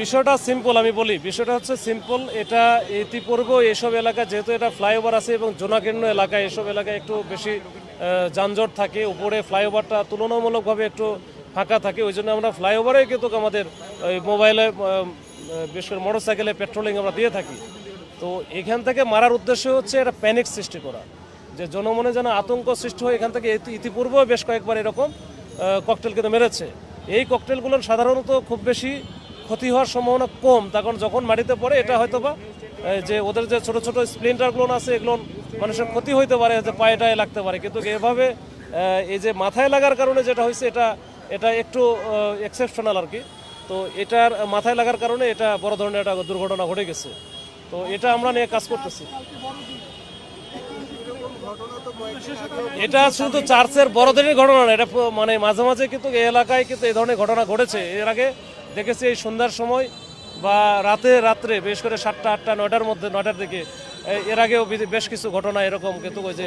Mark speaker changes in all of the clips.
Speaker 1: বিষয়টা সিম্পল, আমি বলি বিষয়টা হচ্ছে সিম্পল। এটা ইতিপূর্বে এসব এলাকায় যেহেতু এটা ফ্লাইওভার আছে এবং জনাকীর্ণ এলাকায় এসব এলাকায় একটু বেশি যানজট থাকে, উপরে ফ্লাইওভারটা তুলনামূলকভাবে একটু ফাঁকা থাকে, ওই জন্য আমরা ফ্লাইওভারে কিন্তু আমাদের ওই মোবাইলে বিশেষ করে মোটর সাইকেলে পেট্রোলিং আমরা দিয়ে থাকি। তো এখান থেকে মারার উদ্দেশ্য হচ্ছে এটা প্যানিক সৃষ্টি করা, যে জনমনে যেন আতঙ্ক সৃষ্টি হয়। এখান থেকে ইতিপূর্বেও বেশ কয়েকবার এরকম ককটেল কিন্তু মেরেছে। এই ককটেলগুলো সাধারণত খুব বেশি ক্ষতি হওয়ার সম্ভাবনা কম, তখন যখন মাটিতে পড়ে এটা হয়তো বা যে ওদের যে ছোটো ছোটো স্প্লিন্টারগুলো আছে এগুলো মানুষের ক্ষতি হইতে পারে, যে পায়ে টায়ে লাগতে পারে, কিন্তু এভাবে এই যে মাথায় লাগার কারণে যেটা হয়েছে এটা একটু এক্সেপশনাল আর কি। তো এটার মাথায় লাগার কারণে এটা বড় ধরনের একটা দুর্ঘটনা ঘটে গেছে। তো এটা আমরা নিয়ে কাজ করতেছি। এটা শুধু চার্চের বড়দিনের ঘটনা না, এটা মানে মাঝে মাঝে কিন্তু এই এলাকায় কিন্তু এই ধরনের ঘটনা ঘটেছে। এর আগে দেখেছি এই সন্ধ্যার সময় বা রাত্রে বিশেষ করে 7টা 8টা 9টার মধ্যে, 9টার দিকে এর আগেও বেশ কিছু ঘটনা এরকম কিন্তু ওই যে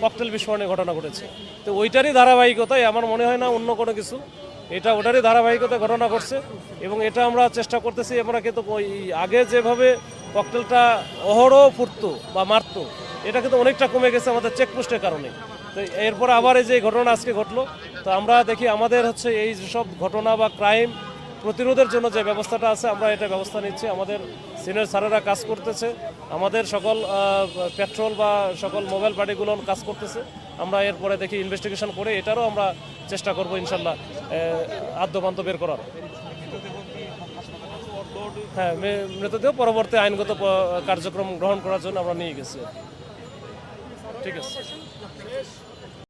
Speaker 1: ককটেল বিস্ফোরণের ঘটনা ঘটেছে। তো ওইটারই ধারাবাহিকতায়, আমার মনে হয় না অন্য কোনো কিছু, এটা ওটারই ধারাবাহিকতায় ঘটনা ঘটছে। এবং এটা আমরা চেষ্টা করতেছি, আমরা কিন্তু ওই আগে যেভাবে ককটেলটা অহরহ ফুটতো বা মারতো, এটা কিন্তু অনেকটা কমে গেছে আমাদের চেকপোস্টের কারণে। তো এরপর আবার এই যে ঘটনা আজকে ঘটলো, তো আমরা দেখি আমাদের হচ্ছে এই সব ঘটনা বা ক্রাইম প্রতিরোধের জন্য যে ব্যবস্থাটা আছে আমরা এটা ব্যবস্থা নিচ্ছি। আমাদের সিনিয়র স্যারেরা কাজ করতেছে, আমাদের সকল পেট্রোল বা সকল মোবাইল পার্টিগুলো কাজ করতেছে। আমরা এরপরে দেখি ইনভেস্টিগেশন করে এটারও আমরা চেষ্টা করবো ইনশাল্লাহ আদ্যপান্ত বের করার। হ্যাঁ, মৃতদেহ পরবর্তী আইনগত কার্যক্রম গ্রহণ করার জন্য আমরা নিয়ে গেছি। ঠিক আছে।